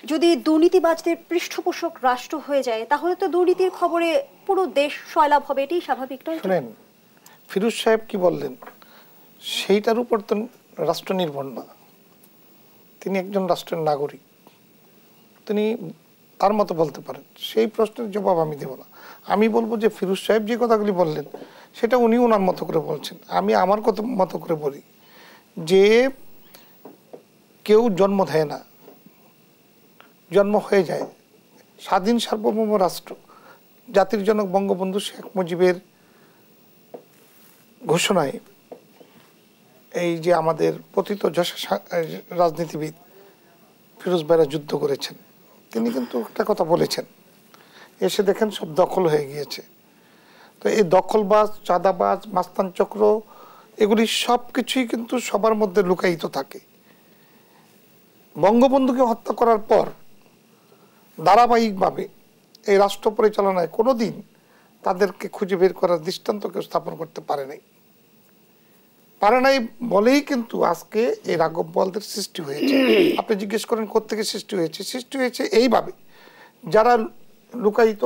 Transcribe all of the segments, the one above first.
যদি দুর্নীতিবাজদের পৃষ্ঠপোষক রাষ্ট্র হয়ে যায় তাহলে তো দুর্নীতির খবরে পুরো দেশ সয়লাভ হবে, এটাই স্বাভাবিক নয়? শুনেন, ফিরোজ সাহেব কি বললেন সেইটার উপর তো রাষ্ট্র নির্ভর না। তিনি একজন রাষ্ট্রের নাগরিক, তিনি তার মতো বলতে পারেন, সেই প্রশ্নের জবাব আমি দেব না। আমি বলবো যে ফিরোজ সাহেব যে কথাগুলি বললেন সেটা উনি ওনার মতো করে বলছেন, আমি আমার মতো করে বলি যে কেউ জন্ম দেয় না, জন্ম হয়ে যায়। স্বাধীন সার্বভৌম রাষ্ট্র জাতির জনক বঙ্গবন্ধু শেখ মুজিবের ঘোষণায় এই যে আমাদের পতিত যশা রাজনীতিবিদ ফিরোজ ভাইরা যুদ্ধ করেছেন, তিনি কিন্তু একটা কথা বলেছেন, এসে দেখেন সব দখল হয়ে গিয়েছে। তো এই দখলবাজ, চাঁদাবাজ, মাস্তান চক্র, এগুলি সব কিছুই কিন্তু সবার মধ্যে লুকায়িত থাকে। বঙ্গবন্ধুকে হত্যা করার পর ধারাবাহিকভাবে এই রাষ্ট্র পরিচালনায় কোনো দিন তাদেরকে খুঁজে বের করার দৃষ্টান্ত কেউ স্থাপন করতে পারে নাই বলেই কিন্তু আজকে এই রাঘব বোয়ালদের সৃষ্টি হয়েছে। আপনি জিজ্ঞেস করেন কোত্থেকে সৃষ্টি হয়েছে, সৃষ্টি হয়েছে এইভাবে, যারা লুকায়িত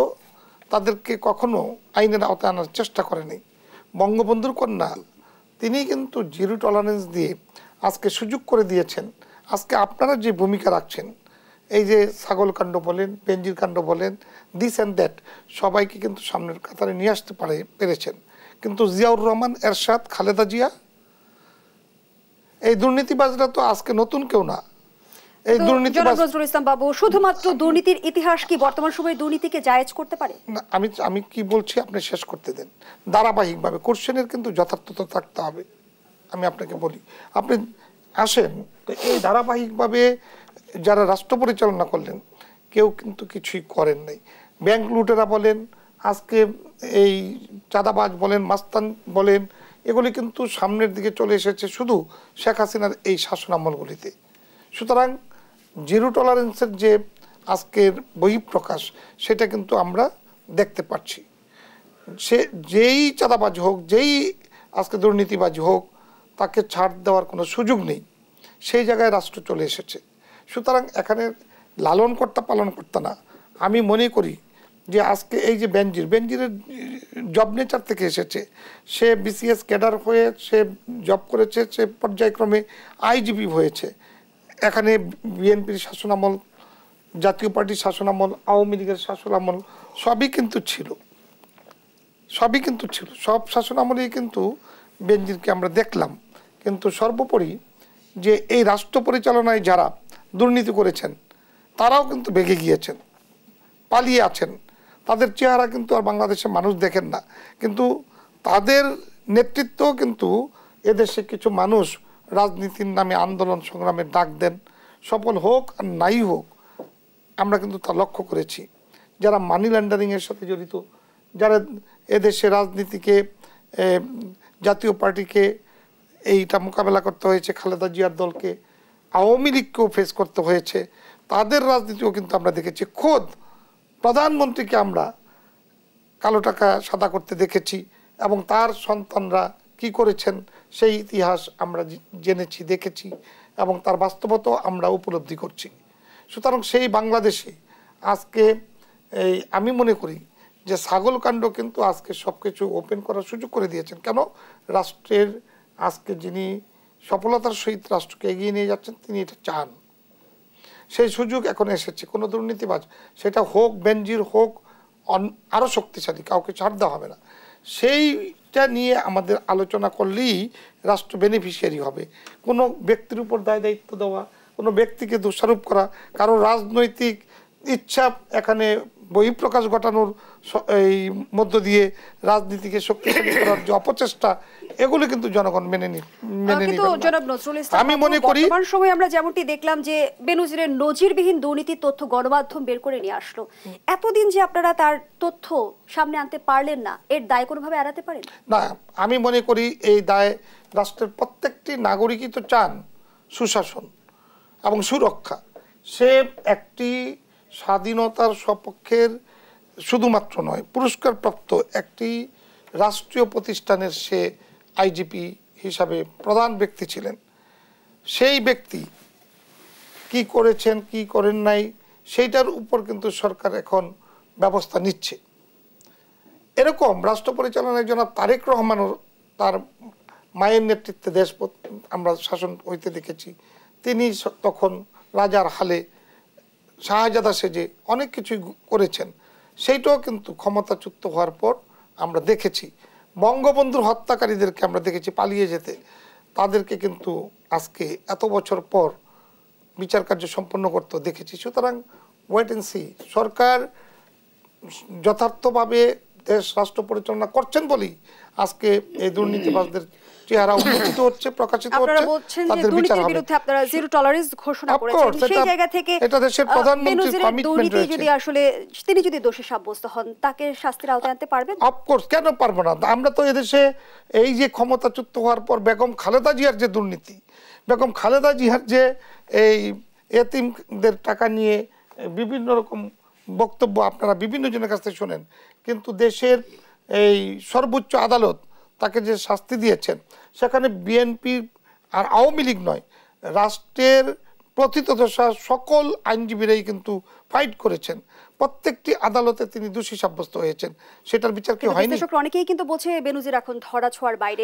তাদেরকে কখনো আইনের আওতায় আনার চেষ্টা করে নাই। বঙ্গবন্ধুর কন্যা তিনি কিন্তু জিরো টলারেন্স দিয়ে আজকে সুযোগ করে দিয়েছেন। আজকে আপনারা যে ভূমিকা রাখছেন, এই যে ছাগল কাণ্ড বলেন, বেনজির কাণ্ড বলেন, দিস অ্যান্ড দ্যাট, সবাইকে কিন্তু সামনের কাতারে নিয়ে আসতে পেরেছেন। কিন্তু জিয়াউর রহমান, এরশাদ, খালেদা জিয়া, এই দুর্নীতিবাজরা তো আজকে নতুন কেউ না। এই দুর্নীতিবাজ নজরুল ইসলাম বাবু, শুধুমাত্র দুর্নীতির ইতিহাস কি বর্তমান সময়ে দুর্নীতিকে জায়েজ করতে পারে? আমি কি বলছি আপনি শেষ করতে দেন। ধারাবাহিকভাবে কোশ্চেনের কিন্তু যথার্থতা থাকতে হবে। আমি আপনাকে বলি, আপনি আসেন, তো এই ধারাবাহিকভাবে যারা রাষ্ট্র পরিচালনা করলেন কেউ কিন্তু কিছুই করেন নাই। ব্যাংক লুটেরা বলেন, আজকে এই চাঁদাবাজ বলেন, মাস্তান বলেন, এগুলি কিন্তু সামনের দিকে চলে এসেছে শুধু শেখ হাসিনার এই শাসনামলগুলিতে। সুতরাং জিরো টলারেন্সের যে আজকের বহিঃপ্রকাশ সেটা কিন্তু আমরা দেখতে পাচ্ছি। সে যেই চাঁদাবাজ হোক, যেই আজকে দুর্নীতিবাজ হোক, তাকে ছাড় দেওয়ার কোনো সুযোগ নেই। সেই জায়গায় রাষ্ট্র চলে এসেছে। সুতরাং এখানে লালন কর্তা পালন কর্তা না। আমি মনে করি যে আজকে এই যে বেনজিরের জব নেচার থেকে এসেছে, সে বিসিএস ক্যাডার হয়ে সে জব করেছে, সে পর্যায়ক্রমে আইজিপি হয়েছে। এখানে বিএনপির শাসনামল, জাতীয় পার্টির শাসনামল, আওয়ামী লীগের শাসনামল সবই কিন্তু ছিল, সব শাসনামলেই কিন্তু বেনজিরকে আমরা দেখলাম। কিন্তু সর্বোপরি যে এই রাষ্ট্র পরিচালনায় যারা দুর্নীতি করেছেন তারাও কিন্তু ভেগে গিয়েছেন, পালিয়ে আছেন। তাদের চেহারা কিন্তু আর বাংলাদেশের মানুষ দেখেন না, কিন্তু তাদের নেতৃত্ব কিন্তু এদেশে কিছু মানুষ রাজনীতির নামে আন্দোলন সংগ্রামের ডাক দেন। সফল হোক আর নাই হোক, আমরা কিন্তু তা লক্ষ্য করেছি। যারা মানি লন্ডারিংয়ের সাথে জড়িত, যারা এদেশে রাজনীতিকে, জাতীয় পার্টিকে এইটা মোকাবেলা করতে হয়েছে, খালেদা জিয়ার দলকে, আওয়ামী লীগকেও ফেস করতে হয়েছে, তাদের রাজনীতিও কিন্তু আমরা দেখেছি। খোদ প্রধানমন্ত্রীকে আমরা কালো টাকা সাদা করতে দেখেছি, এবং তার সন্তানরা কি করেছেন সেই ইতিহাস আমরা জেনেছি, দেখেছি, এবং তার বাস্তবতাও আমরা উপলব্ধি করছি। সুতরাং সেই বাংলাদেশে আজকে আমি মনে করি যে ছাগল কাণ্ড কিন্তু আজকে সব কিছু ওপেন করার সুযোগ করে দিয়েছেন। কেন? রাষ্ট্রের আজকে যিনি সফলতার সহিত রাষ্ট্রকে এগিয়ে নিয়ে যাচ্ছেন তিনি এটা চান। সেই সুযোগ এখন এসেছে। কোনো দুর্নীতিবাজ, সেটা হোক বেনজির, হোক আরও শক্তিশালী, কাউকে ছাড় দেওয়া হবে না। সেইটা নিয়ে আমাদের আলোচনা করলেই রাষ্ট্র বেনিফিশিয়ারি হবে। কোনো ব্যক্তির উপর দায় দায়িত্ব দেওয়া, কোনো ব্যক্তিকে দোষারোপ করা, কারো রাজনৈতিক ইচ্ছা এখানে বহিঃপ্রকাশ ঘটানোর এই মধ্য দিয়ে রাজনীতিকে শক্তিশালী করার যে অপচেষ্টা, এগুলো কিন্তু জনগণ মেনে নিবে। আমি মনে করি বর্তমান সময়ে আমরা যেমনটি দেখলাম যে বেনজিরের নজিরবিহীন দুর্নীতির তথ্য গণমাধ্যম বের করে নিয়ে আসলো। এতদিন যে আপনারা তার তথ্য সামনে আনতে পারলেন না, এর দায় কোনোভাবে এড়াতে পারেন না? আমি মনে করি এই দায় রাষ্ট্রের প্রত্যেকটি নাগরিকই তো চান সুশাসন এবং সুরক্ষা। সে একটি স্বাধীনতার সপক্ষের শুধুমাত্র নয়, পুরস্কারপ্রাপ্ত একটি রাষ্ট্রীয় প্রতিষ্ঠানের সে আইজিপি হিসাবে প্রধান ব্যক্তি ছিলেন। সেই ব্যক্তি কি করেছেন কি করেন নাই সেইটার উপর কিন্তু সরকার এখন ব্যবস্থা নিচ্ছে। এরকম রাষ্ট্র পরিচালনায় জনাব তারেক রহমানও তার মায়ের নেতৃত্বে দেশ আমরা শাসন হইতে দেখেছি। তিনি তখন রাজার হালে শাহজাদা সেজে অনেক কিছুই করেছেন। সেইটাও কিন্তু ক্ষমতাচ্যুত হওয়ার পর আমরা দেখেছি। বঙ্গবন্ধুর হত্যাকারীদেরকে আমরা দেখেছি পালিয়ে যেতে, তাদেরকে কিন্তু আজকে এত বছর পর বিচার কার্য সম্পন্ন করতে দেখেছি। সুতরাং ওয়েট এন্ড সি, সরকার যথার্থভাবে দেশ রাষ্ট্র পরিচালনা করছেন বলেই আজকে এই দুর্নীতিবাজদের চেহারা উন্মোচিত হচ্ছে, প্রকাশিত আপনারা হচ্ছে, বলছেন যে তাদের বিচার দুর্নীতির হবে। বিরুদ্ধে আপনারা জিরো টলারেন্স ঘোষণা করেছেন, সেই জায়গা থেকে এটা দেশের প্রধানমন্ত্রীর বেনজিরের কমিটমেন্ট দুর্নীতি রয়েছে। যদি আসলে তিনি যদি দোষী সাব্যস্ত হন, তাকে শাস্তির আওতায় আনতে পারবেন? অফকোর্স, কেন পারবো না? আমরা তো এদেশে এই যে ক্ষমতাচ্যুত হওয়ার পর বেগম খালেদা জিয়ার যে দুর্নীতি, বেগম খালেদা জিয়ার যে এই এতিমদের টাকা নিয়ে বিভিন্ন রকম বক্তব্য আপনারা বিভিন্ন জনের কাছ থেকে শোনেন, কিন্তু দেশের এই সর্বোচ্চ আদালত তাকে যে শাস্তি দিয়েছেন, সেখানে বিএনপি আর আওয়ামী লীগ নয়, রাষ্ট্রের প্রথিতযশা সকল আইনজীবীরাই কিন্তু ফাইট করেছেন। প্রত্যেকটি আদালতে তিনি দোষী সাব্যস্ত হয়েছেন। সেটার বিচার কি হয়নি? অনেকেই কিন্তু বলছে বেনজির এখন ধরা ছোঁয়ার বাইরে।